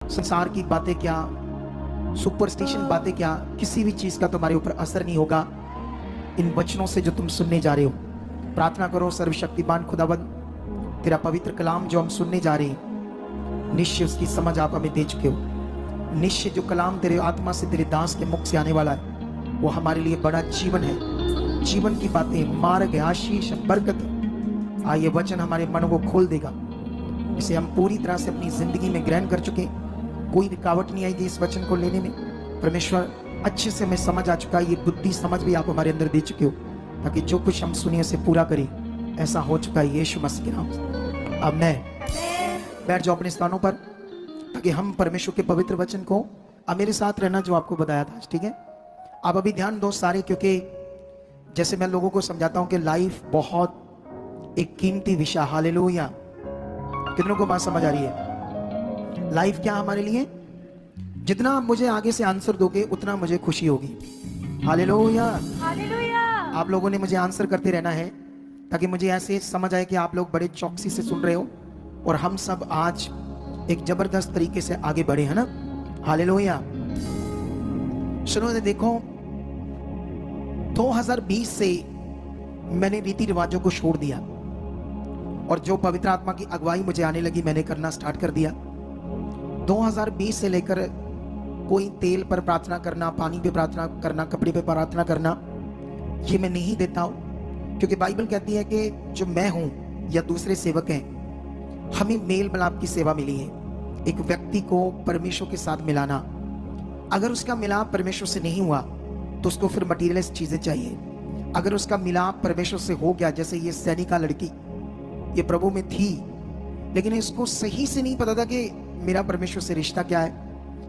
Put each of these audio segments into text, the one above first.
संसार की बातें क्या, सुपरस्टिशन बातें क्या, किसी भी चीज का तुम्हारे ऊपर असर नहीं होगा इन वचनों से जो तुम सुनने जा रहे हो। प्रार्थना करो, सर्वशक्तिमान खुदावंद, तेरा पवित्र कलाम जो हम सुनने जा रहे हैं, निश्चय उसकी समझ आप हमें दे चुके हो। निश्चय जो कलाम तेरे आत्मा से, तेरे दास के मुख से आने वाला है, वो हमारे लिए बड़ा जीवन है। जीवन की बातें, मार्ग, आशीष, बरकत। ये वचन हमारे मन को खोल देगा, इसे हम पूरी तरह से अपनी जिंदगी में ग्रहण कर चुके। कोई रुकावट नहीं आएगी इस वचन को लेने में। परमेश्वर अच्छे से हमें समझ आ चुका है, ये बुद्धि समझ भी आप हमारे अंदर दे चुके हो, ताकि जो कुछ हम सुनिए से पूरा करें। ऐसा हो चुका है यीशु मसीह के नाम से। अब मैं बैठ जाओ अपने स्थानों पर, ताकि हम परमेश्वर के पवित्र वचन को, अब मेरे साथ रहना जो आपको बताया था, ठीक है। आप अभी ध्यान दो सारे, क्योंकि जैसे मैं लोगों को समझाता हूं कि लाइफ बहुत एक कीमती विषय। हालेलुया। कितनों को बात समझ आ रही है? लाइफ क्या हमारे लिए? जितना आप मुझे आगे से आंसर दोगे उतना मुझे खुशी होगी। हालेलुया। हालेलुया। आप लोगों ने मुझे आंसर करते रहना है, ताकि मुझे ऐसे समझ आए कि आप लोग बड़े चौकसी से सुन रहे हो और हम सब आज एक जबरदस्त तरीके से आगे बढ़े, है ना। हालेलुया। सुनो, देखो 2020 से मैंने रीति रिवाजों को छोड़ दिया और जो पवित्र आत्मा की अगुवाई मुझे आने लगी मैंने करना स्टार्ट कर दिया। 2020 से लेकर कोई तेल पर प्रार्थना करना, पानी पे प्रार्थना करना, कपड़े पे प्रार्थना करना, ये मैं नहीं देता हूं, क्योंकि बाइबल कहती है कि जो मैं हूं या दूसरे सेवक हैं, हमें मेल मिलाप की सेवा मिली है। एक व्यक्ति को परमेश्वर के साथ मिलाना। अगर उसका मिलाप परमेश्वर से नहीं हुआ तो उसको फिर मटीरियलिस्ट चीजें चाहिए। अगर उसका मिलाप परमेश्वर से हो गया, जैसे ये सैनिका लड़की, ये प्रभु में थी, लेकिन इसको सही से नहीं पता था कि मेरा परमेश्वर से रिश्ता क्या है,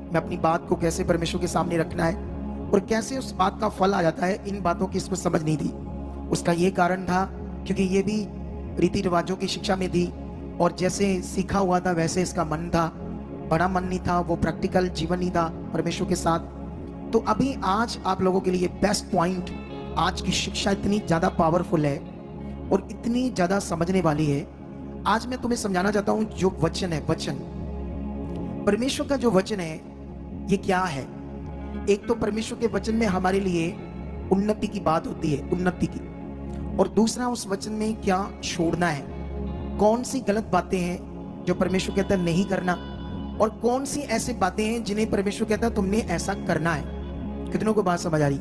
मैं अपनी बात को कैसे परमेश्वर के सामने रखना है और कैसे उस बात का फल आ जाता है, इन बातों की इसको समझ नहीं थी। उसका ये कारण था क्योंकि ये भी रीति रिवाजों की शिक्षा में थी और जैसे सीखा हुआ था वैसे इसका मन था, बड़ा मन नहीं था, वो प्रैक्टिकल जीवन नहीं था परमेश्वर के साथ। तो अभी आज आप लोगों के लिए बेस्ट पॉइंट, आज की शिक्षा इतनी ज्यादा पावरफुल है और इतनी ज्यादा समझने वाली है। आज मैं तुम्हें समझाना चाहता हूं जो वचन है, वचन परमेश्वर का जो वचन है ये क्या है। एक तो परमेश्वर के वचन में हमारे लिए उन्नति की बात होती है, उन्नति की, और दूसरा उस वचन में क्या छोड़ना है, कौन सी गलत बातें हैं जो परमेश्वर कहता है नहीं करना, और कौन सी ऐसी बातें हैं जिन्हें परमेश्वर कहता है तुमने ऐसा करना है। कितनों को बात समझ आ रही?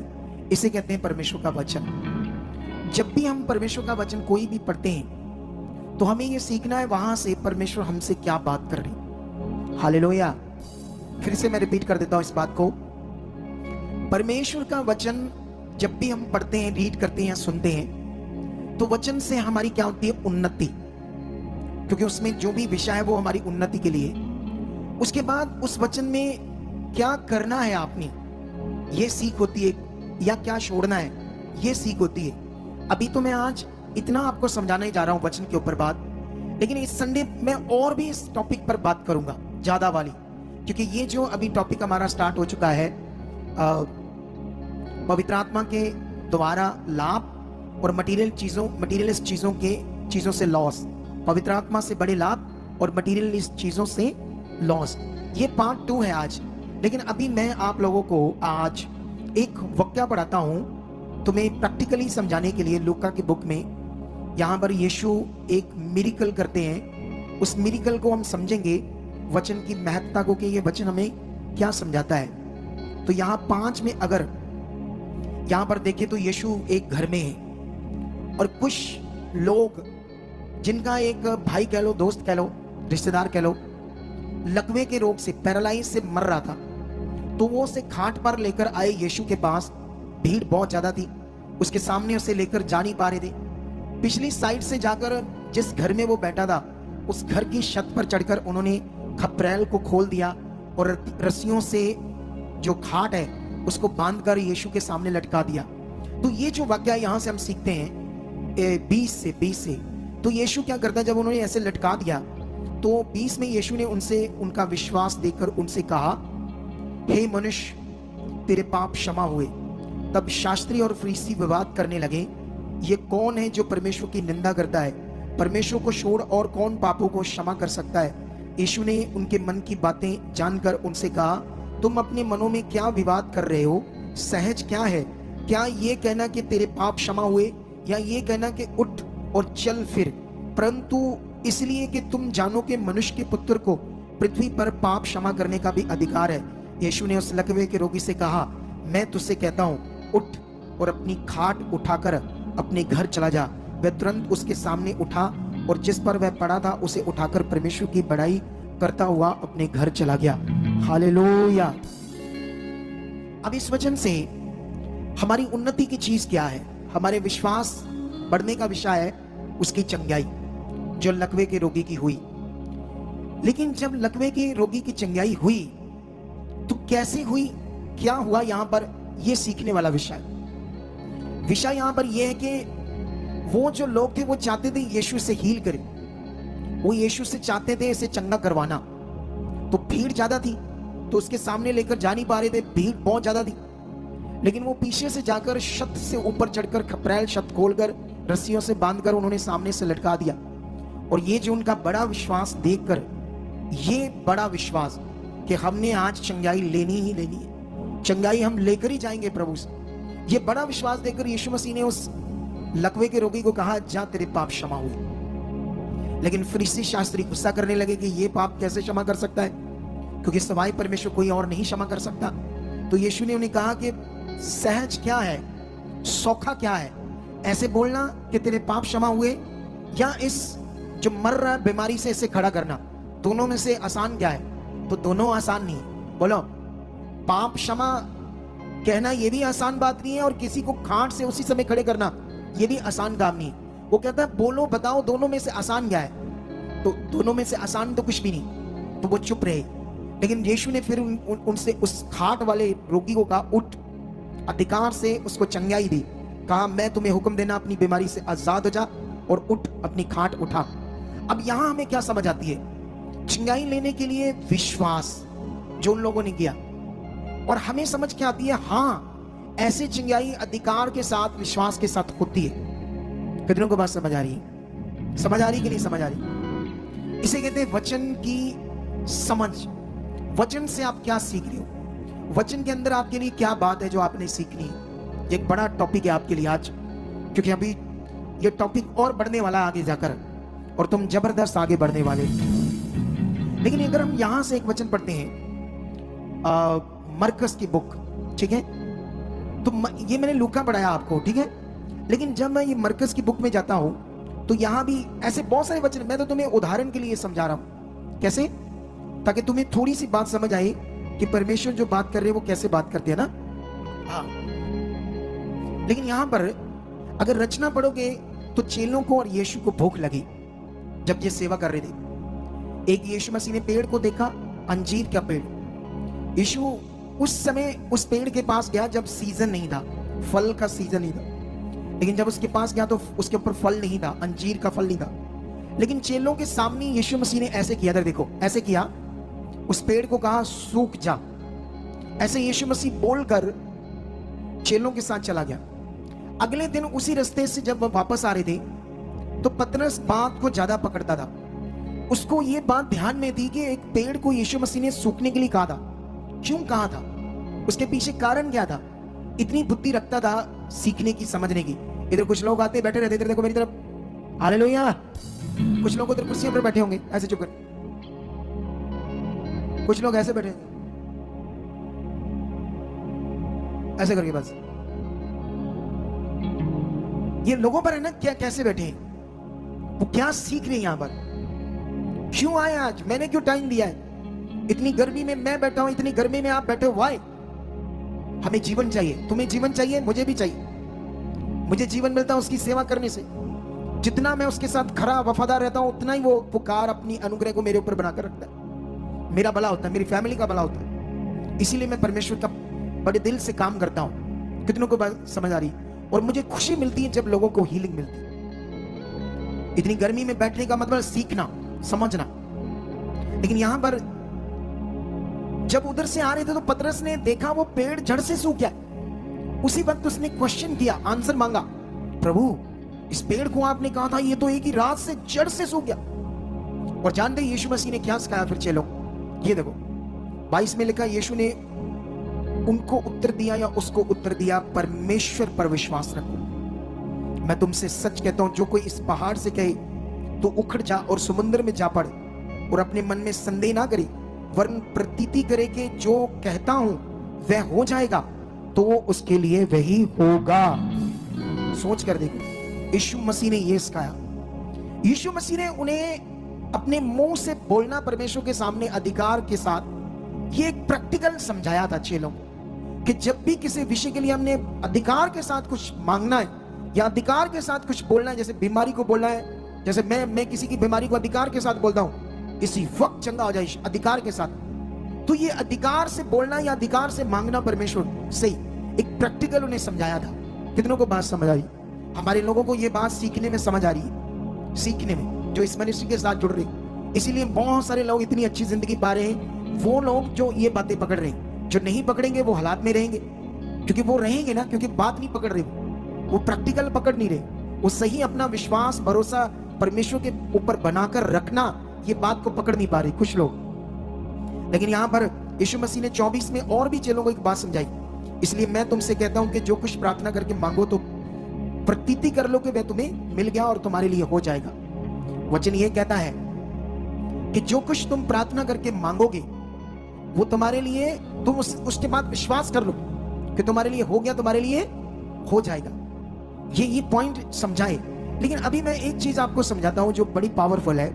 इसे कहते हैं परमेश्वर का वचन। जब भी हम परमेश्वर का वचन कोई भी पढ़ते हैं तो हमें यह सीखना है वहां से परमेश्वर हमसे क्या बात कर रही। हालेलुया। फिर से मैं रिपीट कर देता हूं इस बात को। परमेश्वर का वचन जब भी हम पढ़ते हैं, रीड करते हैं, सुनते हैं, तो वचन से हमारी क्या होती है? उन्नति, क्योंकि उसमें जो भी विषय है वो हमारी उन्नति के लिए। उसके बाद उस वचन में क्या करना है आपने, ये सीख होती है, या क्या छोड़ना है ये सीख होती है। अभी तो मैं आज इतना आपको समझाने जा रहा हूं वचन के ऊपर बात, लेकिन इस संडे मैं और भी इस टॉपिक पर बात करूंगा ज्यादा वाली, क्योंकि ये जो अभी टॉपिक हमारा स्टार्ट हो चुका है, पवित्र आत्मा के द्वारा लाभ और मटीरियलिस्ट चीजों से लॉस, पवित्र आत्मा से बड़े लाभ और मटीरियलिस्ट चीजों से लॉस, ये पार्ट 2 है आज। लेकिन अभी मैं आप लोगों को आज एक वाक्या पढ़ाता हूं तुम्हें प्रैक्टिकली समझाने के लिए। लूका की बुक में यहां पर यीशु एक मिरेकल करते हैं, उस मिरेकल को हम समझेंगे, वचन की महत्ता को कि ये वचन हमें क्या समझाता है। तो यहां 5 में अगर यहां पर देखें तो यीशु एक घर में है और कुछ लोग जिनका एक भाई कह लो, दोस्त कह लो, रिश्तेदार कह लो, लकवे के रोग से, पैरालाइज से मर रहा था, तो वो उसे खाट पर लेकर आए यीशु के पास। भीड़ बहुत ज्यादा थी, उसके सामने उसे लेकर जा नहीं पा रहे थे। पिछली साइड से जाकर जिस घर में वो बैठा था उस घर की छत पर चढ़कर उन्होंने खपरेल को खोल दिया और रस्सियों से जो खाट है उसको बांधकर यीशु के सामने लटका दिया। तो ये जो वाक्य यहां से हम सीखते हैं 20 से, तो यीशु क्या करता है, जब उन्होंने ऐसे लटका दिया तो 20 में यीशु ने उनसे उनका विश्वास देखकर उनसे कहा, हे मनुष्य, तेरे पाप क्षमा हुए। तब शास्त्री और फरीसी विवाद करने लगे, ये कौन है जो परमेश्वर की निंदा करता है? परमेश्वर को छोड़ और कौन पापों को क्षमा कर सकता है? यीशु ने उनके मन की बातें जानकर उनसे कहा, तुम अपने मनों में क्या विवाद कर रहे हो? सहज क्या है? क्या ये कहना कि तेरे पाप क्षमा हुए, या ये कहना कि उठ और चल फिर? परंतु इसलिए कि तुम जानो कि मनुष्य के पुत्र को पृथ्वी पर पाप क्षमा करने का भी अधिकार है। यीशु ने उस लकवे के रोगी से कहा, मैं तुझसे कहता हूं, उठ और अपनी खाट उठाकर अपने घर चला जा। वह तुरंत उसके सामने उठा और जिस पर वह पड़ा था उसे उठाकर परमेश्वर की बड़ाई करता हुआ अपने घर चला गया। हालेलुया। अब इस वचन से हमारी उन्नति की चीज क्या है? हमारे विश्वास बढ़ने का विषय है उसकी चंगाई जो लकवे के रोगी की हुई। लेकिन जब लकवे के रोगी की चंगाई हुई तो कैसे हुई, क्या हुआ, यहां पर यह सीखने वाला विषय यहां पर यह है कि वो जो लोग थे वो चाहते थे यीशु से हील करे, वो यीशु से चाहते थे इसे चंगा करवाना। तो भीड़ ज्यादा थी तो उसके सामने लेकर जा नहीं पा रहे थे, भीड़ बहुत ज्यादा थी। लेकिन वो पीछे से जाकर छत से ऊपर चढ़कर खपरेल छत खोलकर रस्सियों से बांधकर उन्होंने सामने से लटका दिया। और ये जो उनका बड़ा विश्वास देखकर, ये बड़ा विश्वास कि हमने आज चंगाई लेनी ही लेनी है, चंगाई हम लेकर ही जाएंगे प्रभु से, ये बड़ा विश्वास देखकर यीशु मसीह ने उस लकवे के रोगी को कहा, जा तेरे पाप क्षमा हुए। लेकिन फरीसी शास्त्री गुस्सा करने लगे कि ये पाप कैसे क्षमा कर सकता है, क्योंकि सिवाय परमेश्वर कोई और नहीं क्षमा कर सकता। तो यीशु ने उन्हें कहा कि सहज क्या है, सौखा क्या है, ऐसे बोलना कि तेरे पाप क्षमा हुए, या इस जो मर रहा है बीमारी से इसे खड़ा करना? दोनों में से आसान क्या है? तो दोनों आसान नहीं है। बोलो, पाप क्षमा कहना ये भी आसान बात नहीं है, और किसी को खाट से उसी समय खड़े करना ये भी आसान काम नहीं है। वो कहता है बोलो, बताओ दोनों में से आसान क्या है? तो दोनों में से आसान तो कुछ भी नहीं। तो वो चुप रहे। लेकिन यीशु ने फिर उनसे उस खाट वाले रोगी को कहा, उठ, अधिकार से उसको चंगाई दी। कहा, मैं तुम्हें हुक्म देना, अपनी बीमारी से आजाद हो जा और उठ, अपनी खाट उठा। अब यहां हमें क्या समझ आती है? चंगाई लेने के लिए विश्वास जो उन लोगों ने किया, और हमें समझ क्या आती है? हां, ऐसे चंगाई अधिकार के साथ, विश्वास के साथ होती है। कितनों को बात समझ आ रही है? समझ आ रही कि नहीं समझ आ रही? इसे कहते हैं वचन की समझ। वचन से आप क्या सीख रहे हो, वचन के अंदर आपके लिए क्या बात है जो आपने सीखनी है। एक बड़ा टॉपिक है आपके लिए आज, क्योंकि अभी ये टॉपिक और बढ़ने वाला आगे जाकर, और तुम जबरदस्त आगे बढ़ने वाले। लेकिन अगर हम यहां से एक वचन पढ़ते हैं, मरकस की बुक, ठीक है, तो ये मैंने लूका पढ़ाया आपको, ठीक है। लेकिन जब मैं ये मरकस की बुक में जाता हूं तो यहां भी ऐसे बहुत सारे वचन, मैं तो तुम्हें उदाहरण के लिए समझा रहा हूं, कैसे, ताकि तुम्हें थोड़ी सी बात समझ आए कि परमेश्वर जो बात कर रहे हैं वो कैसे बात करते हैं ना। हाँ, लेकिन यहां पर अगर रचना पढ़ोगे तो चेलों को और यीशु को भूख लगी जब ये सेवा कर रहे थे। एक यीशु मसीह ने पेड़ को देखा, अंजीर का पेड़। यीशु उस समय उस पेड़ के पास गया जब सीजन नहीं था, फल का सीजन नहीं था। लेकिन जब उसके पास गया तो उसके ऊपर फल नहीं था, अंजीर का फल नहीं था। लेकिन चेलों के सामने यीशु मसीह ने ऐसे किया था, देखो ऐसे किया, उस पेड़ को कहा सूख जा। ऐसे यीशु मसीह बोलकर चेलों के साथ चला गया। अगले दिन उसी रास्ते से जब वह वापस आ रहे थे तो पतरस बात को ज्यादा पकड़ता था। उसको ये बात ध्यान में थी कि एक पेड़ को यीशु मसीह ने सूखने के लिए कहा था। क्यों कहा था, उसके पीछे कारण क्या था? इतनी बुद्धि रखता था सीखने की, समझने की। इधर कुछ लोग आते बैठे रहते, इधर देखो मेरी तरफ, हालेलुया। कुछ लोग उधर कुर्सियों पर बैठे होंगे ऐसे चुप कर, कुछ लोग ऐसे बैठे ऐसे करके, बस ये लोगों पर है ना, क्या कैसे बैठे हैं, वो क्या सीख रहे हैं यहां पर, क्यों आए आज, मैंने क्यों टाइम दिया है, इतनी गर्मी में मैं बैठा हूं, इतनी गर्मी में आप बैठे हो, वाई? हमें जीवन चाहिए, तुम्हें जीवन चाहिए, मुझे भी चाहिए। मुझे जीवन मिलता है उसकी सेवा करने से। जितना मैं उसके साथ खरा वफादार रहता हूं उतना ही वो पुकार अपनी अनुग्रह को मेरे ऊपर बनाकर रखता है। मेरा भला होता है, मेरी फैमिली का भला होता है। इसीलिए मैं परमेश्वर का बड़े दिल से काम करता हूं। कितनों को बात समझ आ रही? और मुझे खुशी मिलती है जब लोगों को हीलिंग मिलती है। इतनी गर्मी में बैठने का मतलब सीखना, समझना। लेकिन यहां पर जब उधर से आ रहे थे तो पतरस ने देखा वो पेड़ जड़ से सूख गया। उसी वक्त उसने क्वेश्चन किया, आंसर मांगा, प्रभु इस पेड़ को आपने कहा था ये तो एक ही रात से जड़ से सूख गया। और जानते हैं यीशु मसीह ने क्या सिखाया फिर चेलों? ये देखो 22 में लिखा, यीशु ने उनको उत्तर दिया या उसको उत्तर दिया, परमेश्वर पर विश्वास रखो। मैं तुमसे सच कहता हूं, जो कोई इस पहाड़ से कहे तो उखड़ जा और समुद्र में जा पड़, और अपने मन में संदेह ना करे, वरन प्रतीति करे कि जो कहता हूं वह हो जाएगा, तो वो उसके लिए वही होगा। सोच कर देखो, यीशु मसीह ने यह सिखाया। यीशु मसीह ने उन्हें अपने मुंह से बोलना परमेश्वर के सामने अधिकार के साथ, ये एक प्रैक्टिकल समझाया था चेलों कि जब भी किसी विषय के लिए हमने अधिकार के साथ कुछ मांगना है या अधिकार के साथ कुछ बोलना है, जैसे बीमारी को बोलना है, जैसे मैं किसी की बीमारी को अधिकार के साथ बोलता हूं, इसी वक्त चंगा हो जाए अधिकार के साथ, तो ये अधिकार से बोलना या अधिकार से मांगना परमेश्वर से एक प्रैक्टिकल उन्हें समझाया था। कितनों को बात समझ आई? हमारे लोगों को ये बात सीखने में समझ आ रही है, सीखने में, जो इस मिनिस्ट्री के साथ जुड़ रहे। इसीलिए बहुत सारे लोग इतनी अच्छी जिंदगी पा रहे हैं। वो लोग जो ये बातें पकड़ रहे हैं, जो नहीं पकड़ेंगे वो हालात में रहेंगे, क्योंकि वो रहेंगे ना, क्योंकि बात नहीं पकड़ रहे, वो प्रैक्टिकल पकड़ नहीं रहे, वो सही अपना विश्वास भरोसा परमेश्वर के ऊपर बनाकर रखना, ये बात को पकड़ नहीं पा रहे कुछ लोग। लेकिन यहां पर यीशु मसीह ने 24 में और भी चेलों को एक बात समझाई। इसलिए मैं तुमसे कहता हूं कि जो कुछ प्रार्थना करके मांगो तो प्रतीति कर लो कि वह तुम्हें मिल गया और तुम्हारे लिए हो जाएगा। वचन ये कहता है कि जो कुछ तुम प्रार्थना करके मांगोगे वो तुम्हारे लिए, तुम उसके बाद विश्वास कर लो कि तुम्हारे लिए हो गया, तुम्हारे लिए हो जाएगा। ये पॉइंट समझाए। लेकिन अभी मैं एक चीज आपको समझाता हूं जो बड़ी पावरफुल है।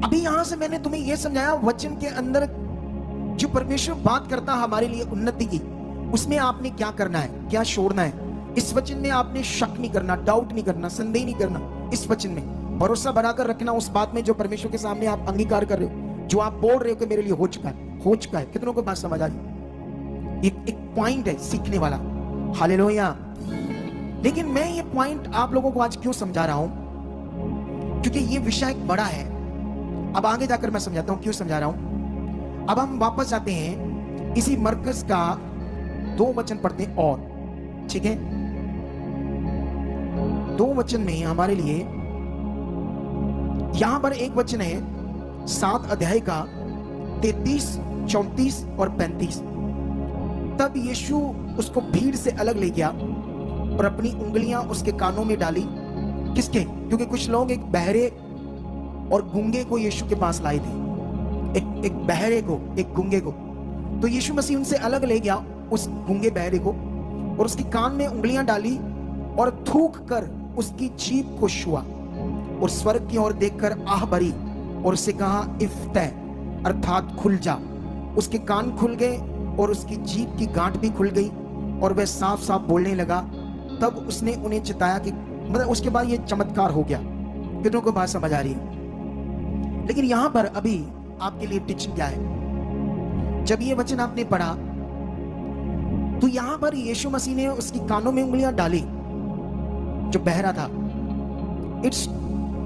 अभी यहां से मैंने तुम्हें यह समझाया, वचन के अंदर जो परमेश्वर बात करता है हमारे लिए उन्नति की, उसमें आपने क्या करना है, क्या छोड़ना है। इस वचन में आपने शक नहीं करना, डाउट नहीं करना, संदेह नहीं करना। इस वचन में भरोसा बनाकर रखना उस बात में जो परमेश्वर के सामने आप अंगीकार कर रहे हो, जो आप बोल रहे हो कि मेरे लिए हो चुका है, हो चुका है। कितनों को बात समझ आ रही? एक पॉइंट है सीखने वाला। हालेलुया। लेकिन मैं ये पॉइंट आप लोगों को आज क्यों समझा रहा हूं? क्योंकि ये विषय एक बड़ा है। अब आगे जाकर मैं समझाता हूं क्यों समझा रहा हूं। अब हम वापस जाते हैं, इसी मरकज का 2 वचन पढ़ते हैं और, ठीक है? 2 वचन में हमारे लिए यहां पर एक वचन है 7 अध्याय का 33, 34 और 35। तब यीशु उसको भीड़ से अलग ले गया और अपनी उंगलियां उसके कानों में डाली। किसके? क्योंकि कुछ लोग एक बहरे और गूंगे को यीशु के पास लाए थे, एक बहरे को, एक गूंगे को। तो यीशु मसीह उनसे अलग ले गया उस गूंगे बहरे को और उसके कान में उंगलियां डाली और थूक कर उसकी जीभ को छुआ और स्वर्ग की ओर देखकर आह भरी और उससे कहा, इफ्तह, अर्थात खुल जा। उसके कान खुल गए और उसकी जीभ की गांठ भी खुल गई और वह साफ साफ बोलने लगा। तब उसने उन्हें चिताया कि, मतलब उसके बाद ये चमत्कार हो गया। कितनों को बात समझ आ रही है? लेकिन यहां पर अभी आपके लिए टीचिंग क्या है? जब ये वचन आपने पढ़ा तो यहां पर यीशु मसीह ने उसकी कानों में उंगलियां डाली, जो बहरा था। इट्स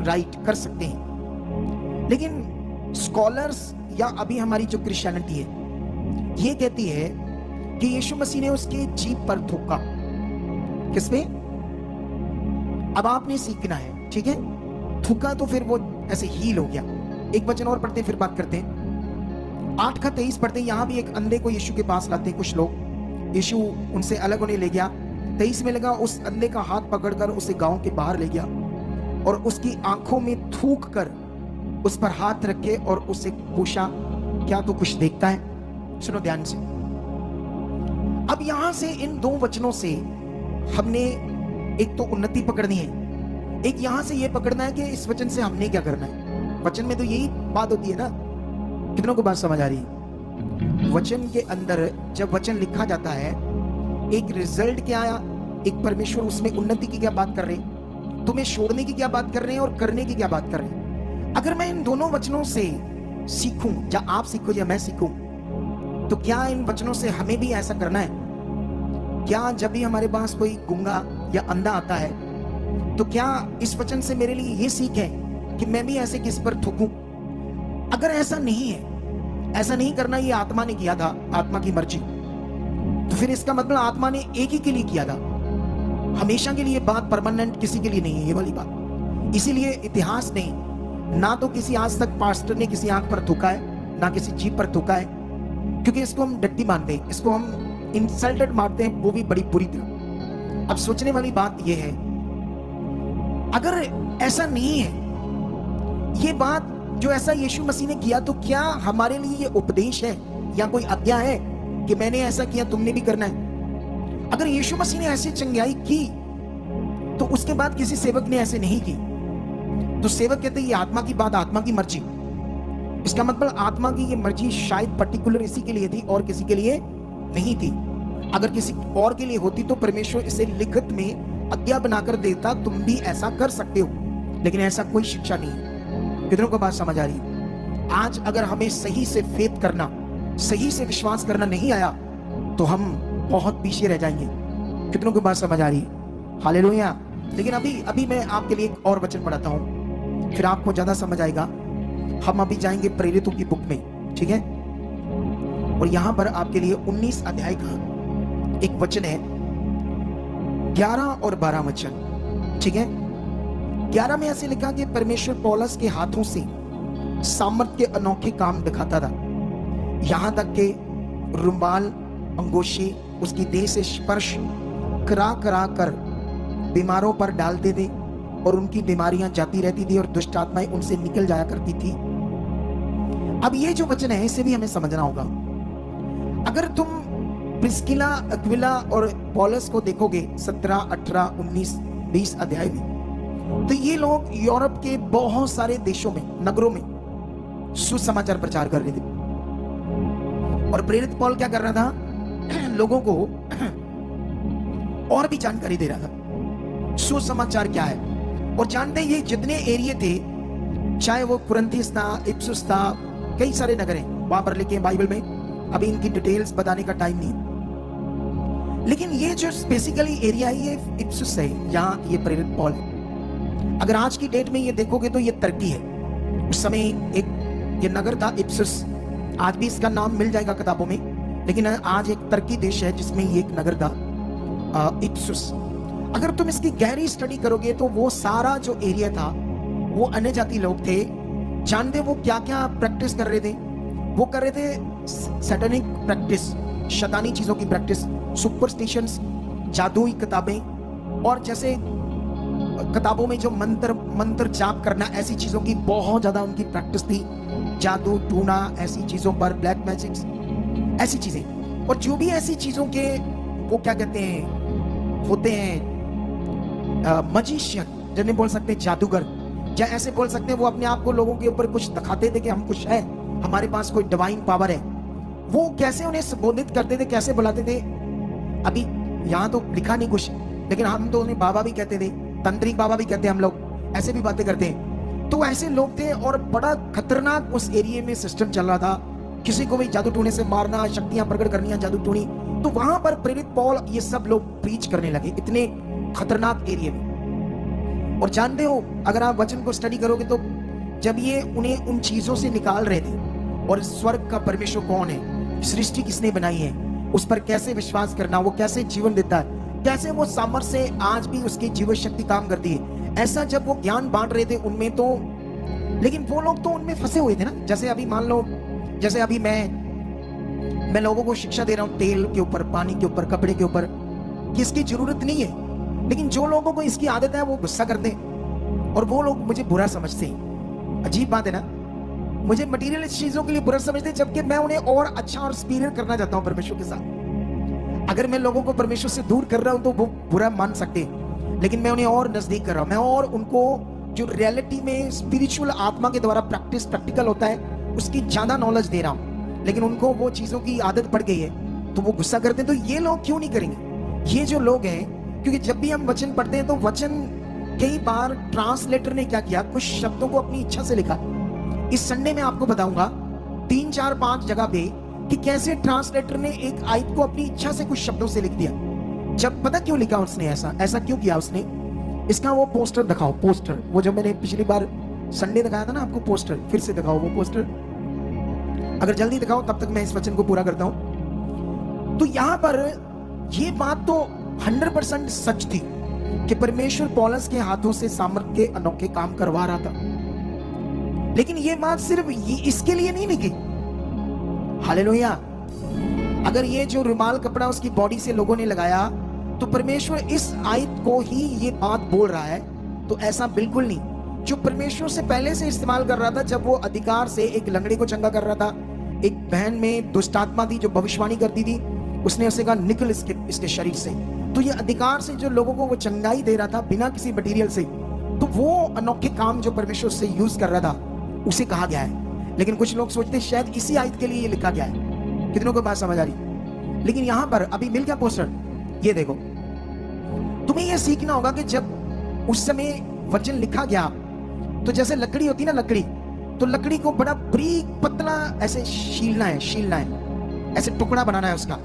राइट, कर सकते हैं। लेकिन स्कॉलर्स या अभी हमारी जो क्रिश्चियनिटी है ये कहती है कि यीशु मसीह ने उसके जीभ पर थूका। किस पे? अब आपने सीखना है, ठीक है? थूका तो फिर वो ऐसे हील हो गया। एक वचन और पढ़ते हैं, फिर बात करते हैं। 8 का 23 पढ़ते हैं। यहां भी एक अंधे को यीशु के पास लाते हैं कुछ लोग। यीशु उनसे अलग होने ले गया। 23 में लगा, उस अंधे का हाथ पकड़कर उसे गांव के बाहर ले गया और उसकी आंखों में थूक कर उस पर हाथ रखे और उसे पूछा, क्या तू कुछ देखता है? सुनो ध्यान से। अब यहां से इन 2 वचनों से हमने एक तो उन्नति पकड़नी है, एक यहां से ये पकड़ना है कि इस वचन से हमने क्या करना है। वचन में तो यही बात होती है ना। कितनों को बात समझ आ रही है? वचन के अंदर जब वचन लिखा जाता है, एक रिजल्ट क्या आया, एक परमेश्वर उसमें उन्नति की क्या बात कर रहे हैं, तुम्हें छोड़ने की क्या बात कर रहे हैं और करने की क्या बात कर रहे हैं। अगर मैं इन दोनों वचनों से सीखूं, या आप सीखो या मैं सीखूं, तो क्या इन वचनों से हमें भी ऐसा करना है? क्या जब भी हमारे पास कोई गूंगा या अंधा आता है तो क्या इस वचन से मेरे लिए ये सीख है कि मैं भी ऐसे किसी पर थूकूं? अगर ऐसा नहीं है, ऐसा नहीं करना ये आत्मा ने किया था, आत्मा की मर्जी, तो फिर इसका मतलब आत्मा ने एक ही के लिए किया था। हमेशा के लिए बात परमानेंट किसी के लिए नहीं है ये वाली बात। इसीलिए इतिहास ने ना तो किसी आज तक पास्टर ने किसी आंख पर थूका है, ना किसी जीभ पर थूका है, क्योंकि इसको हम डट्टी मानते हैं, इसको हम इंसल्टेड मानते हैं, वो भी बड़ी बुरी तरह। अब सोचने वाली बात यह है, अगर ऐसा नहीं है ये बात जो ऐसा यीशु मसीह ने किया, तो क्या हमारे लिए ये उपदेश है या कोई आज्ञा है कि मैंने ऐसा किया तुमने भी करना है? अगर यीशु मसीह ने ऐसी चंगाई की तो उसके बाद किसी सेवक ने ऐसे नहीं की, तो सेवक कहते हैं ये आत्मा की बात, आत्मा की मर्जी। इसका मतलब आत्मा की ये मर्जी शायद पर्टिकुलर इसी के लिए थी और किसी के लिए नहीं थी। अगर किसी और के लिए होती तो परमेश्वर इसे लिखित में आज्ञा बनाकर देता, तुम भी ऐसा कर सकते हो, लेकिन ऐसा कोई शिक्षा नहीं है। कितनों को बात समझ आ रही है? आज अगर हमें सही से फेथ करना, सही से विश्वास करना नहीं आया तो हम बहुत पीछे रह जाएंगे। कितनों को बात समझ आ रही है? हालेलुया। लेकिन अभी मैं आपके लिए एक और वचन पढ़ाता हूं, फिर आपको ज्यादा समझ आएगा। हम अभी जाएंगे प्रेरितों की बुक में, ठीक है? और यहां पर आपके लिए 19 अध्याय का एक वचन है, 11 और 12 वचन, ठीक है? 11 में ऐसे लिखा कि परमेश्वर पौलुस के हाथों से सामर्थ के अनोखे काम दिखाता था, यहां तक के रुमाल अंगोछे उसकी देह से स्पर्श करा करा कर बीमारों पर डालते थे और उनकी बीमारियां जाती रहती थी और दुष्ट आत्माएं उनसे निकल जाया करती थी। अब ये जो वचन है इसे भी हमें समझना होगा। अगर तुम प्रिस्किला, अक्विला और पौलुस को देखोगे 17, 18, 19, 20 अध्याय में, तो ये लोग यूरोप के बहुत सारे देशों में, नगरों में सुसमाचार प्रचार कर रहे थे। और प्रेरित पौल क्या कर रहा था? लोगों को और भी जानकारी दे रहा था सुसमाचार क्या है। और जानते हैं ये जितने एरिया थे, चाहे वो कुरिन्थुस था, इफिसुस था, कई सारे नगर हैं वहां पर लिखे हैं बाइबल में, अभी इनकी डिटेल्स बताने का टाइम नहीं। लेकिन ये जो बेसिकली एरिया है ये इफिसुस है, यहाँ ये प्रेरित पौल है। अगर आज की डेट में ये देखोगे तो ये तुर्की है। उस समय एक ये नगर था इफिसुस, आज भी इसका नाम मिल जाएगा किताबों में, लेकिन आज एक तुर्की देश है जिसमें ये एक नगर था इफिसुस। अगर तुम इसकी गहरी स्टडी करोगे तो वो सारा जो एरिया था वो अन्य जाति लोग थे। जानते वो क्या क्या प्रैक्टिस कर रहे थे? वो कर रहे थे सैटानिक प्रैक्टिस, शैतानी चीजों की प्रैक्टिस, सुपरस्टिशंस, जादुई किताबें, और जैसे किताबों में जो मंत्र जाप करना, ऐसी चीजों की बहुत ज्यादा उनकी प्रैक्टिस थी। जादू टूना, ऐसी चीजों पर, ब्लैक मैजिक्स, ऐसी चीजें। और जो भी ऐसी चीजों के वो क्या कहते हैं होते हैं, मजिशियन जिन्हें बोल सकते हैं, जादूगर, या ऐसे बोल सकते हैं वो अपने आप को लोगों के ऊपर कुछ दिखाते थे कि हम कुछ है, हमारे पास कोई डिवाइन पावर है। वो कैसे उन्हें संबोधित करते थे, कैसे बुलाते थे? अभी यहाँ तो लिखा नहीं कुछ, लेकिन हम तो उन्हें बाबा भी कहते थे, तंत्रिक बाबा भी कहते हैं हम लोग, ऐसे भी बातें करते हैं। तो ऐसे लोग थे और बड़ा खतरनाक उस एरिया में सिस्टम चल रहा था। किसी को भी जादू टूने से मारना, शक्तियां प्रकट करनी, जादू टूनी। तो वहां पर प्रेरित पौल ये सब लोग प्रीच करने लगे, इतने खतरनाक एरिया में। और जानते हो, अगर आप वचन को स्टडी करोगे तो जब ये उन्हें उन चीजों से निकाल रहे थे, और स्वर्ग का परमेश्वर कौन है, सृष्टि किसने बनाई है, उस पर कैसे विश्वास करना, वो कैसे जीवन देता है, कैसे वो सामर्थ्य से आज भी उसकी जीवन शक्ति काम करती है, ऐसा जब वो ज्ञान बांट रहे थे उनमें, तो लेकिन वो लोग तो उनमें फंसे हुए थे ना। जैसे अभी मान लो, जैसे अभी मैं लोगों को शिक्षा दे रहा हूं तेल के ऊपर, पानी के ऊपर, कपड़े के ऊपर, कि इसकी जरूरत नहीं है, लेकिन जो लोगों को इसकी आदत है वो गुस्सा करते हैं और वो लोग मुझे बुरा समझते हैं। अजीब बात है ना, मुझे मटेरियल चीजों के लिए बुरा समझते हैं, जबकि मैं उन्हें और अच्छा और सुपीरियर करना चाहता हूं परमेश्वर के साथ। अगर मैं लोगों को परमेश्वर से दूर कर रहा हूं तो वो बुरा मान सकते हैं, लेकिन मैं उन्हें और नजदीक कर रहा हूं। मैं और उनको जो रियलिटी में स्पिरिचुअल आत्मा के द्वारा प्रैक्टिकल होता है उसकी ज्यादा नॉलेज दे रहा हूं, लेकिन उनको वो चीजों की आदत पड़ गई है तो वो गुस्सा करते हैं। तो ये लोग क्यों नहीं करेंगे? ये जो लोग हैं, क्योंकि जब भी हम वचन पढ़ते हैं तो वचन कई बार ट्रांसलेटर ने क्या किया, कुछ शब्दों को अपनी इच्छा से लिखा। इस संडे में आपको बताऊंगा 3, 4, 5 जगह पे कि कैसे ट्रांसलेटर ने एक आयत को अपनी इच्छा से कुछ शब्दों से लिख दिया। जब पता क्यों लिखा उसने, ऐसा क्यों किया उसने? इसका वो पोस्टर दिखाओ, पोस्टर, वो जो मैंने पिछली बार संडे दिखाया था ना आपको पोस्टर, फिर से दिखाओ वो पोस्टर, अगर जल्दी दिखाओ तब तक मैं इस वचन को पूरा करता हूं। तो यहां पर ये बात तो 100% सच थी कि परमेश्वर पौलुस के हाथों से सामर्थ के अनोखे काम करवा रहा था। लेकिन ये बात सिर्फ इसके लिए नहीं लिखी। हालेलुया। अगर ये जो रुमाल कपड़ा उसकी बॉडी से लोगों ने लगाया तो परमेश्वर इस आयत को ही ये बात बोल रहा है, तो ऐसा बिल्कुल नहीं। जो परमेश्वर से पहले से इस्तेमाल कर रहा था, जब वो अधिकार से एक लंगड़े को चंगा कर रहा था, एक बहन में दुष्ट आत्मा थी जो भविष्यवाणी करती थी, उसने उसे कहा निकल इसके शरीर से। तो ये अधिकार से जो लोगों को वो चंगाई दे रहा था बिना किसी मटेरियल से, तो वो अनोखे काम जो परमेश्वर से यूज कर रहा था उसे कहा गया है। लेकिन कुछ लोग सोचते हैं शायद इसी आयत के लिए ये लिखा गया है। कितनों को बात समझ आ रही? लेकिन यहां पर अभी मिल गया पोस्टर, ये देखो। तुम्हें यह सीखना होगा कि जब उस समय वचन लिखा गया तो जैसे लकड़ी होती ना, लकड़ी, तो लकड़ी को बड़ा बारीक पतला ऐसे छीलना है, ऐसे टुकड़ा बनाना है उसका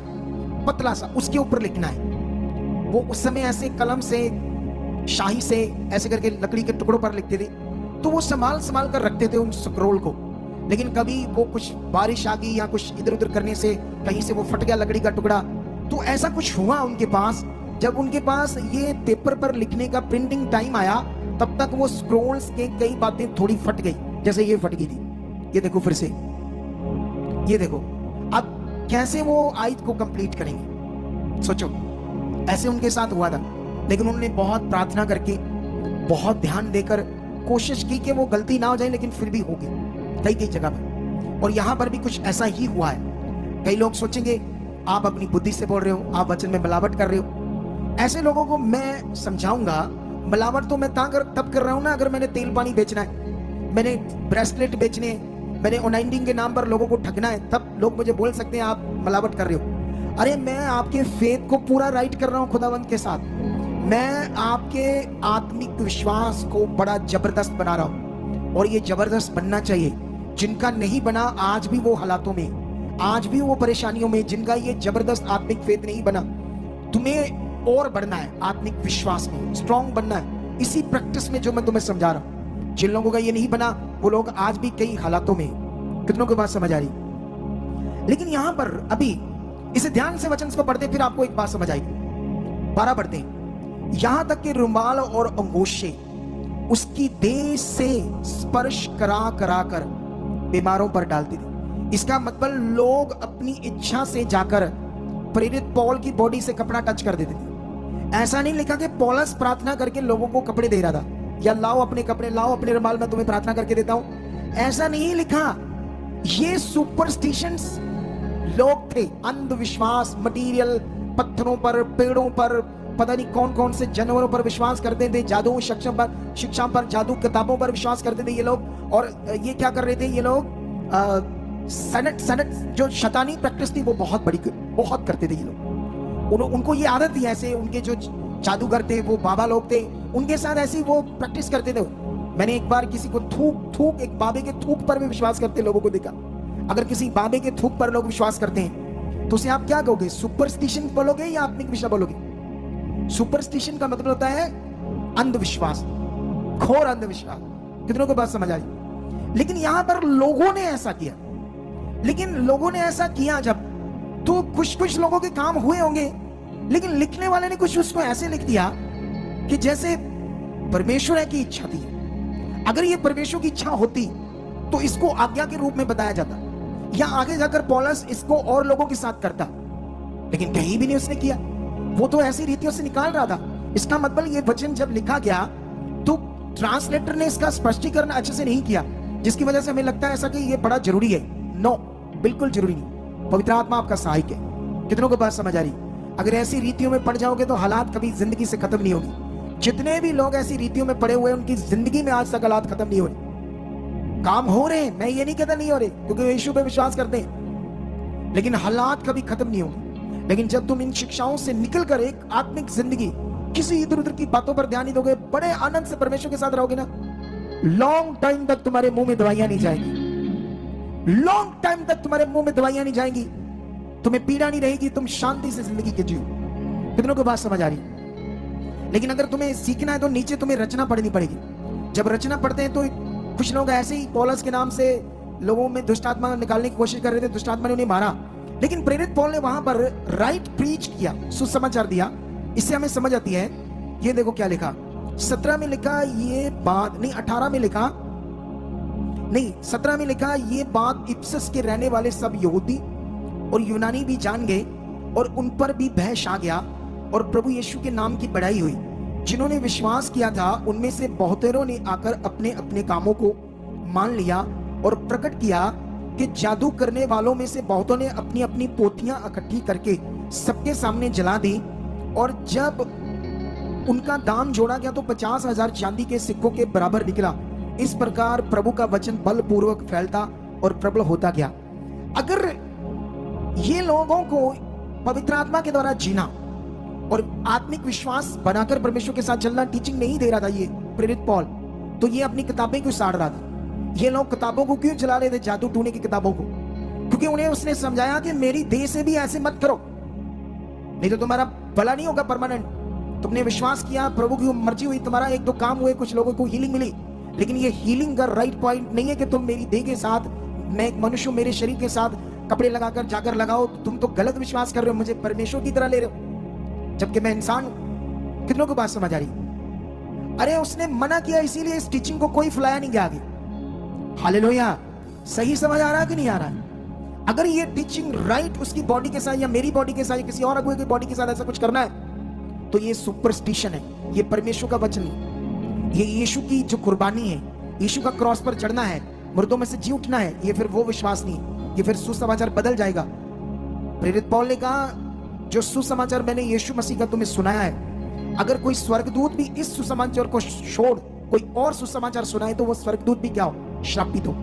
पतला सा, उसके ऊपर लिखना है। वो उस समय ऐसे कलम से, शाही से ऐसे करके लकड़ी के टुकड़ों पर लिखते थे, तो वो संभाल कर रखते थे उन स्क्रोल को। लेकिन कभी वो कुछ बारिश आ गई या कुछ इधर उधर करने से कहीं से वो फट गया लकड़ी का टुकड़ा, तो ऐसा कुछ हुआ उनके पास। जब उनके पास ये पेपर पर लिखने का प्रिंटिंग टाइम आया, तब तक वो स्क्रोल्स के कई बातें थोड़ी फट गई, जैसे ये फट गई थी। ये देखो फिर से, ये देखो। अब कैसे वो आयत को कंप्लीट करेंगे? सोचो, ऐसे उनके साथ हुआ था। लेकिन उन्होंने बहुत प्रार्थना करके, बहुत ध्यान देकर कोशिश की कि वो गलती ना हो जाए, लेकिन फिर भी हो गई कई जगह पर। और यहां पर भी कुछ ऐसा ही हुआ है। कई लोग सोचेंगे आप अपनी बुद्धि से बोल रहे हो, आप वचन में मिलावट कर रहे हो। ऐसे लोगों को मैं समझाऊंगा, मिलावट तो मैं तब कर रहा हूं ना, अगर मैंने तेल पानी बेचना है, मैंने ब्रेसलेट बेचने, मैंने ऑनलाइन के नाम पर लोगों को ठगना है, तब लोग मुझे बोल सकते हैं आप मिलावट कर रहे हो। अरे मैं आपके फेथ को पूरा राइट कर रहा हूं खुदावंत के साथ। मैं आपके आत्मिक विश्वास को बड़ा जबरदस्त बना रहा हूं, और ये जबरदस्त बनना चाहिए। जिनका नहीं बना आज भी वो हालातों में, आज भी वो परेशानियों में, जिनका ये जबरदस्त आत्मिक फेथ नहीं बना, तुम्हें और बढ़ना है आत्मिक विश्वास में, स्ट्रॉन्ग बनना है इसी प्रैक्टिस में जो मैं तुम्हें समझा रहा हूं। जिन लोगों का ये नहीं बना वो लोग आज भी कई हालातों में। कितनों को बात समझ आ रही? लेकिन यहां पर अभी इसे ध्यान से वचन को पढ़ते फिर आपको एक बात समझ आएगी। 12 पढ़ते हैं, यहां तक कि रुमाल और अंगोछे उसकी देह से स्पर्श करा कर बीमारों पर डालती थी। इसका मतलब लोग अपनी इच्छा से जाकर प्रेरित पौल की बॉडी से कपड़ा टच कर देते थे। ऐसा नहीं लिखा कि पौलस प्रार्थना करके लोगों को कपड़े दे रहा था, या लाओ अपने कपड़े, लाओ अपने रुमाल, मैं तुम्हें प्रार्थना करके देता हूं। ऐसा नहीं लिखा। ये सुपरस्टिशंस लोग थे, अंधविश्वास, मटीरियल, पत्थरों पर, पेड़ों पर, पता नहीं कौन कौन से जानवरों पर विश्वास करते थे, जादू शिक्षा पर, जादू किताबों पर विश्वास करते थे ये लोग। और ये क्या कर रहे थे ये लोग? सनत जो शैतानी प्रैक्टिस थी वो बहुत करते थे ये लोग। उनको ये आदत थी, ऐसे उनके जो जादूगर थे, वो बाबा लोग थे, उनके साथ ऐसी वो प्रैक्टिस करते थे। मैंने एक बार किसी को थूक एक बाबे के थूक पर भी विश्वास करते लोगों को देखा। अगर किसी बाबे के थूक पर लोग विश्वास करते हैं तो उसे आप क्या कहोगे? सुपरस्टिशन बोलोगे या आत्मिक विषय बोलोगे? सुपरस्टिशन का मतलब होता है अंधविश्वास, घोर अंधविश्वास। कितनों को बात समझ आई? लेकिन यहां पर लोगों ने ऐसा किया। लेकिन लोगों ने ऐसा किया जब, तो कुछ लोगों के काम हुए होंगे, लेकिन लिखने वाले ने कुछ उसको ऐसे लिख दिया कि जैसे परमेश्वर की इच्छा थी। अगर ये परमेश्वर की इच्छा होती तो इसको आज्ञा के रूप में बताया जाता, या आगे जाकर पौलस इसको और लोगों के साथ करता। लेकिन कहीं भी नहीं उसने किया, वो तो ऐसी रीतियों से निकाल रहा था। इसका मतलब ये वचन जब लिखा गया तो ट्रांसलेटर ने इसका स्पष्टीकरण अच्छे से नहीं किया, जिसकी वजह से हमें लगता है ऐसा कि ये बड़ा जरूरी है। नो, बिल्कुल जरूरी नहीं। पवित्र आत्मा आपका सहायक है। कितनों को बात समझ आ रही? अगर ऐसी रीतियों में पड़ जाओगे तो हालात कभी जिंदगी से खत्म नहीं होगी। जितने भी लोग ऐसी रीतियों में पड़े हुए हैं उनकी जिंदगी में आज तक हालात खत्म नहीं हो रहे। काम हो रहे हैं, मैं ये नहीं कहता नहीं हो रहे, क्योंकि यीशु पे विश्वास करते हैं, लेकिन हालात कभी खत्म नहीं होंगे। लेकिन जब तुम इन शिक्षाओं से निकलकर एक आत्मिक जिंदगी, किसी इधर उधर की बातों पर ध्यान नहीं दोगे, बड़े आनंद से परमेश्वर के साथ रहोगे ना, लॉन्ग टाइम तक तुम्हारे मुंह में दवाइयां नहीं जाएंगी। लॉन्ग टाइम तक तुम्हारे मुंह में दवाइयां नहीं जाएंगी, तुम्हें पीड़ा नहीं रहेगी, तुम शांति से जिंदगी के जियो। कितनों को बात समझ आ रही? लेकिन अगर तुम्हें सीखना है तो नीचे तुम्हें रचना पढ़नी पड़ेगी। जब रचना पढ़ते हैं तो कुछ लोग ऐसे ही पौलुस के नाम से लोगों में दुष्ट आत्मा निकालने की कोशिश कर रहे थे, दुष्ट आत्मा ने उन्हें मारा, लेकिन प्रेरित पौल ने वहां पर राइट प्रीच किया, सुसमाचार दिया। इससे हमें समझ आती है। ये देखो क्या लिखा, 17 में लिखा ये बात नहीं, 18 में लिखा, नहीं, 17 में लिखा, ये बात इफिसस के रहने वाले सब यहूदी और यूनानी भी जान गए और उन पर भी भय छा गया और प्रभु यीशु के नाम की बड़ाई हुई। जिन्होंने विश्वास किया था उनमें से बहुतेरों ने आकर अपने अपने कामों को मान लिया और प्रकट किया कि जादू करने वालों में से बहुतों ने अपनी अपनी पोथियां इकट्ठी करके सबके सामने जला दी, और जब उनका दाम जोड़ा गया तो 50,000 चांदी के सिक्कों के बराबर निकला। इस प्रकार प्रभु का वचन बलपूर्वक फैलता और प्रबल होता गया। अगर ये लोगों को पवित्र आत्मा के द्वारा जीना और आत्मिक विश्वास बनाकर परमेश्वर के साथ चलना टीचिंग नहीं दे रहा था ये प्रेरित पॉल, तो ये अपनी किताबें क्यों साड़ रहा था? ये लोग किताबों को क्यों जला रहे थे, जादू टूने की किताबों को? क्योंकि उन्हें उसने समझाया कि मेरी देह से भी ऐसे मत करो, नहीं तो तुम्हारा भला नहीं होगा परमानेंट। तुमने विश्वास किया, प्रभु की मर्जी हुई, तुम्हारा एक दो काम हुए, कुछ लोगों को हीलिंग मिली, लेकिन ये हीलिंग का राइट पॉइंट नहीं है कि तुम मेरी देह के साथ, मैं एक मनुष्य मेरे शरीर के साथ कपड़े लगाकर जाकर लगाओ। तुम तो गलत विश्वास कर रहे हो, मुझे परमेश्वर की तरह ले रहे हो जबकि मैं इंसान हूं। कितनों को बात समझ आ रही? अरे उसने मना किया, इसीलिए इस टीचिंग को कोई फुलाया नहीं गया आगे। हालेलुया! सही समझ आ रहा है कि नहीं आ रहा है? अगर ये टीचिंग राइट उसकी बॉडी के साथ या मेरी बॉडी के साथ या किसी और अगुए की बॉडी के साथ ऐसा कुछ करना है तो ये सुपरस्टिशन है, ये परमेश्वर का वचन नहीं। ये यीशु की जो कुर्बानी है, यीशु का क्रॉस पर चढ़ना है, मुर्दों में से जी उठना है, ये फिर वो विश्वास नहीं, ये फिर सुसमाचार बदल जाएगा। प्रेरित पौल ने कहा, जो सुसमाचार मैंने यीशु मसीह का तुम्हें सुनाया है, अगर कोई स्वर्गदूत भी इस सुसमाचार को छोड़ कोई और सुसमाचार सुनाए तो वो स्वर्गदूत भी क्या हो? श्रापित हो।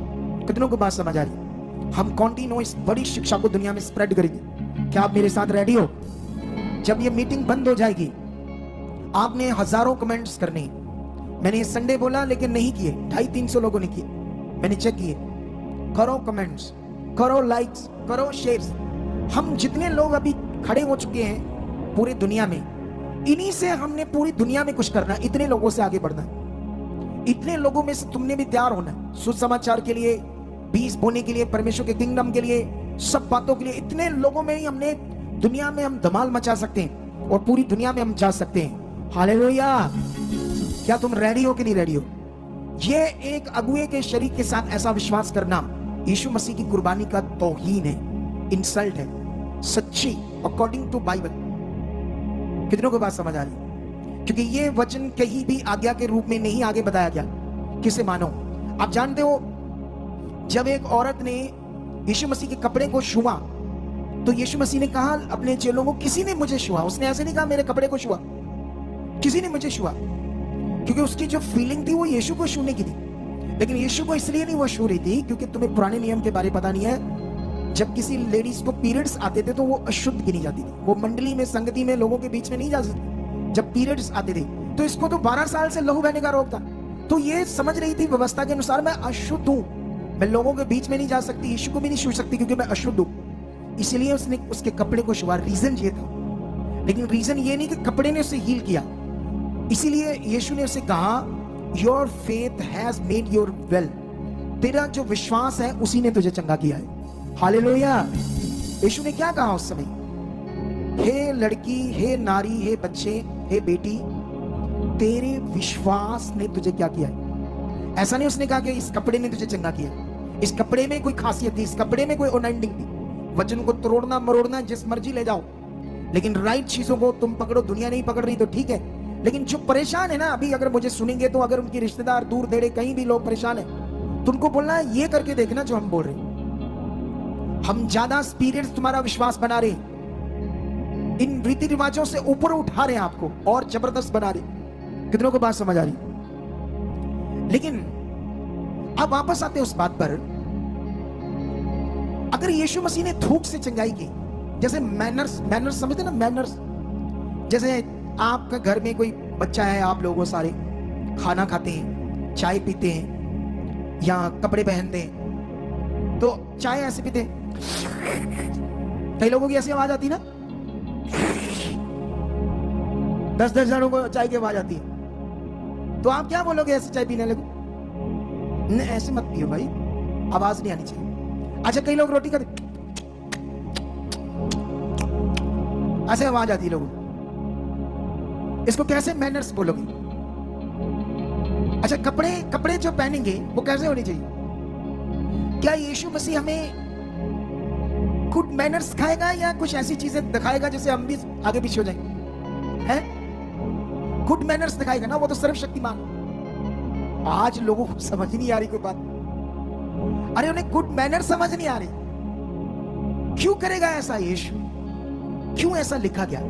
कितनों को बात समझ आ रही? हम कंटिन्यू इस बड़ी शिक्षा को दुनिया में स्प्रेड करेंगे। क्या आप मेरे साथ रेडी हो? जब ये मीटिंग बंद हो जाएगी, आपने हजारों कमेंट्स करने। मैंने ये संडे बोला लेकिन नहीं किए, 250-300 लोगों ने किए, मैंने चेक किए। करो कमेंट्स, करो लाइक्स, करो शेयर्स। हम जितने लोग अभी खड़े हो चुके हैं पूरी दुनिया में, इन्हीं से हमने पूरी दुनिया में कुछ करना है, इतने लोगों से आगे बढ़ना है। इतने लोगों में से तुमने भी तैयार होना है सुसमाचार के लिए, बीज बोने के लिए, परमेश्वर के किंगडम के लिए, सब बातों के लिए। इतने लोगों में ही हमने दुनिया में हम धमाल मचा सकते हैं और पूरी दुनिया में हम जा सकते हैं। हालेलुया! क्या तुम रेडी हो कि नहीं रेडी हो? ये एक अगुए के शरीर के साथ ऐसा विश्वास करना यीशु मसीह की कुर्बानी का तौहीन है, इंसल्ट है, सच्ची अकॉर्डिंग टू बाइबल। कितनों को बात समझ आ रही? क्योंकि ये वचन कहीं भी आज्ञा के रूप में नहीं आगे बताया गया किसे मानो। आप जानते हो, जब एक औरत ने यीशु मसीह के कपड़े को छुआ तो यीशु मसीह ने कहा अपने चेलों को, किसी ने मुझे छुआ। उसने ऐसे नहीं कहा मेरे कपड़े को छुआ, किसी ने मुझे छुआ, क्योंकि उसकी जो फीलिंग थी वो यीशु को छूने की थी। लेकिन यीशु को इसलिए नहीं वो छू रही थी क्योंकि तुम्हें पुराने नियम के बारे में पता नहीं है। जब किसी लेडीज को पीरियड्स आते थे तो वो अशुद्ध गिनी जाती थी, वो मंडली में, संगति में, लोगों के बीच में नहीं जा सकती जब पीरियड्स आते थे। तो इसको तो 12 साल से लहू बहने का रोग था, तो ये समझ रही थी व्यवस्था के अनुसार मैं अशुद्ध हूं, मैं लोगों के बीच में नहीं जा सकती, यीशु को भी नहीं छू सकती क्योंकि मैं अशुद्ध हूं। इसलिए उसने उसके कपड़े को छुआ। रीजन ये था, लेकिन रीजन ये नहीं कि कपड़े ने उसे हील किया। इसीलिए यीशु ने उसे कहा, your faith has made your well. तेरा जो विश्वास है उसी ने तुझे चंगा किया है। हालेलुया! यीशु ने क्या कहा उस समय? हे लड़की, हे नारी, हे बच्चे, हे बेटी, तेरे विश्वास ने तुझे क्या किया है। ऐसा नहीं उसने कहा कि इस कपड़े ने तुझे चंगा किया, इस कपड़े में कोई खासियत थी, इस कपड़े में कोई अनॉइंटिंग थी। वचन को तोड़ना मरोड़ना जिस मर्जी ले जाओ, लेकिन राइट चीजों को तुम पकड़ो। दुनिया नहीं पकड़ रही तो ठीक है, लेकिन जो परेशान है ना, अभी अगर मुझे सुनेंगे तो अगर उनके रिश्तेदार दूर देड़े कहीं भी लोग परेशान है तो उनको बोलना है ये करके देखना जो हम बोल रहे हैं। हम ज्यादा स्पिरिट्स तुम्हारा विश्वास बना रहे, इन रीति रिवाजों से ऊपर उठा रहे हैं आपको और जबरदस्त बना रहे। कितनों को बात समझ आ रही? लेकिन अब वापस आते उस बात पर, अगर यीशु मसीह ने थूक से चंगाई की, जैसे मैनर्स समझते ना, मैनर्स, जैसे आपका घर में कोई बच्चा है, आप लोगों सारे खाना खाते हैं, चाय पीते हैं या कपड़े पहनते हैं, तो चाय ऐसे पीते हैं, कई लोगों की ऐसी आवाज आती ना, 10-10 जनों को चाय की आवाज आती है, तो आप क्या बोलोगे ऐसे चाय पीने लगो? नहीं, ऐसे मत पियो भाई, आवाज नहीं आनी चाहिए। अच्छा, कई लोग रोटी खाते ऐसे आवाज आती है लोगों, इसको कैसे मैनर्स बोलोगे? अच्छा, कपड़े जो पहनेंगे वो कैसे होने चाहिए? क्या यीशु मसीह हमें गुड मैनर्स सिखाएगा या कुछ ऐसी चीजें दिखाएगा जिससे हम भी आगे पीछे हो जाएंगे? हैं? गुड मैनर्स दिखाएगा ना, वो तो सर्वशक्तिमान। आज लोगों को समझ नहीं आ रही कोई बात। अरे उन्हें गुड मैनर समझ नहीं आ रही। क्यों करेगा ऐसा यीशु? क्यों ऐसा लिखा गया?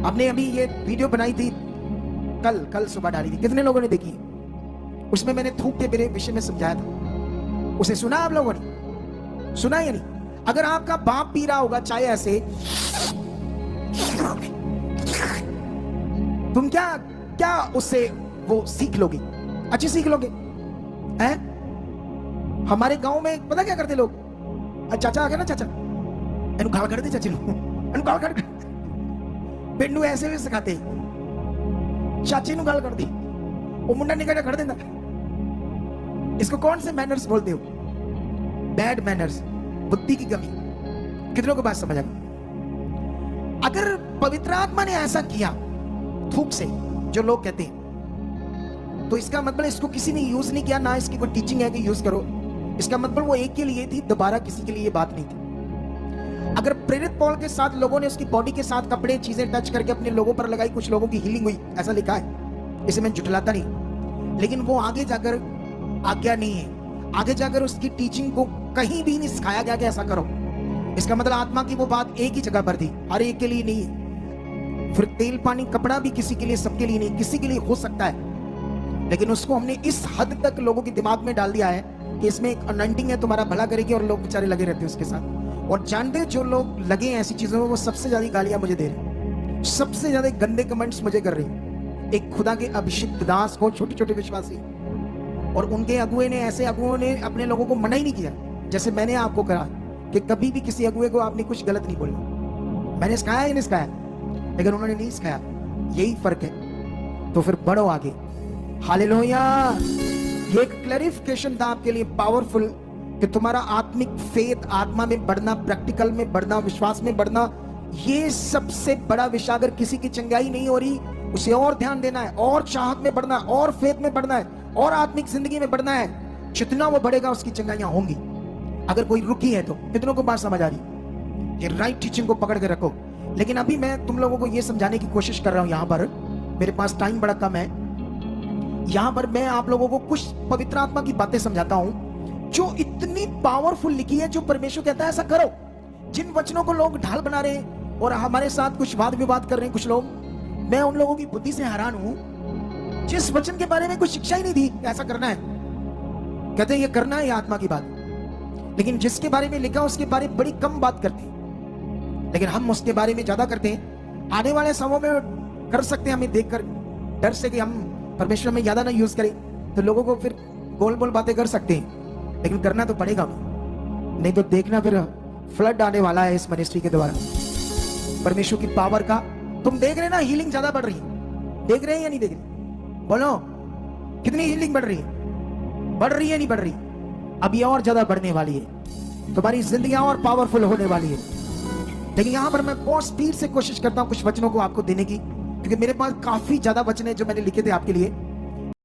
आपने अभी ये वीडियो बनाई थी, कल सुबह डाली थी, कितने लोगों ने देखी? उसमें मैंने थूक के विषय में समझाया था। उसे सुना आप लोगों ने? सुना या नहीं? अगर आपका बाप पी रहा होगा चाय ऐसे, तुम क्या उससे वो सीख लोगे? अच्छी सीख लोगे? हैं? हमारे गांव में पता क्या करते लोग? चाचा आ गया ना, चाचा एनु गाल कर दे, चाची एनु गाल कर, पिंडू ऐसे भी सिखाते, चाची नु गाल कर दी, वो मुंडा निकल कर देना। इसको कौन से मैनर्स बोलते हो? बैड मैनर्स, बुद्धि की कमी। कितनों को बात समझ आ गई? अगर पवित्र आत्मा ने ऐसा किया थूक से, जो लोग कहते हैं, तो इसका मतलब इसको किसी ने यूज नहीं किया, ना इसकी कोई टीचिंग है कि यूज करो। इसका मतलब वो एक के लिए थी, दोबारा किसी के लिए बात नहीं थी। अगर प्रेरित पौल के साथ लोगों ने उसकी बॉडी के साथ कपड़े चीजें टच करके अपने लोगों पर लगाई, कुछ लोगों की हीलिंग हुई, ऐसा लिखा है, इसे मैं जुटलाता नहीं, लेकिन वो आगे जाकर आज्ञा नहीं है। आगे जाकर उसकी टीचिंग को कहीं भी नहीं सिखाया गया कि ऐसा करो। इसका मतलब आत्मा की वो बात एक ही जगह पर थी, हर एक के लिए नहीं है। फिर तेल पानी कपड़ा भी किसी के लिए, सबके लिए नहीं, किसी के लिए हो सकता है, लेकिन उसको हमने इस हद तक लोगों के दिमाग में डाल दिया है कि इसमें एक अनंटिंग है, तुम्हारा भला करेगी, और लोग बेचारे लगे रहते हैं उसके साथ। और जानते जो लोग लगे हैं ऐसी चीजों में, वो सबसे ज्यादा गालियां मुझे दे रहे हैं, सबसे ज्यादा गंदे कमेंट्स मुझे कर रहे हैं। एक खुदा के अभिषिक्त दास को, छोटे छोटे विश्वासी, और उनके अगुए ने, ऐसे अगुओं ने अपने लोगों को मना ही नहीं किया, जैसे मैंने आपको कहा कि कभी भी किसी अगुए को आपने कुछ गलत नहीं बोलना। मैंने सिखाया या नहीं सिखाया? लेकिन उन्होंने नहीं सिखाया, यही फर्क है। तो फिर बढ़ो आगे। हालेलुया। ये एक क्लैरिफिकेशन था आपके लिए, पावरफुल, कि तुम्हारा आत्मिक फेथ, आत्मा में बढ़ना, प्रैक्टिकल में बढ़ना, विश्वास में बढ़ना, ये सबसे बड़ा विषय। अगर किसी की चंगाई नहीं हो रही, उसे और ध्यान देना है, और चाहत में बढ़ना है, और फेथ में बढ़ना है, और आत्मिक जिंदगी में बढ़ना है। जितना वो बढ़ेगा उसकी चंगाइयां होंगी। अगर कोई रुकी है तो कितनों को बात समझ आ रही? ये राइट टीचिंग को पकड़ के रखो। लेकिन अभी मैं तुम लोगों को ये समझाने की कोशिश कर रहा हूं, यहां पर मेरे पास टाइम बड़ा कम है। यहां पर मैं आप लोगों को कुछ पवित्र आत्मा की बातें समझाता हूं जो इतनी पावरफुल लिखी है, जो परमेश्वर कहता है ऐसा करो। जिन वचनों को लोग ढाल बना रहे हैं और हमारे साथ कुछ वाद विवाद कर रहे हैं कुछ लोग, मैं उन लोगों की बुद्धि से हैरान हूं, जिस वचन के बारे में कुछ शिक्षा ही नहीं दी ऐसा करना है, कहते हैं ये करना है, ये आत्मा की बात। लेकिन जिसके बारे में लिखा उसके बारे में बड़ी कम बात करते हैं, लेकिन हम उसके बारे में ज्यादा करते हैं। आने वाले समय में कर सकते हैं, हमें देखकर डर से कि हम परमेश्वर में ज्यादा ना यूज करें, तो लोगों को फिर गोल गोल बातें कर सकते हैं, लेकिन करना तो पड़ेगा। नहीं तो देखना फिर फ्लड आने वाला है इस मिनिस्ट्री के द्वारा, परमेश्वर की पावर का। तुम देख रहे ना हीलिंग ज्यादा बढ़ रही है, देख रहे हैं या नहीं देख रहे? बोलो, कितनी हीलिंग बढ़ रही है? बढ़ रही है नहीं बढ़ रही? अब ये और ज्यादा बढ़ने वाली है, तुम्हारी जिंदगी और पावरफुल होने वाली है। लेकिन यहां पर मैं बहुत स्पीड से कोशिश करता हूं कुछ वचनों को आपको देने की, क्योंकि मेरे पास काफी ज्यादा वचन है जो मैंने लिखे थे आपके लिए।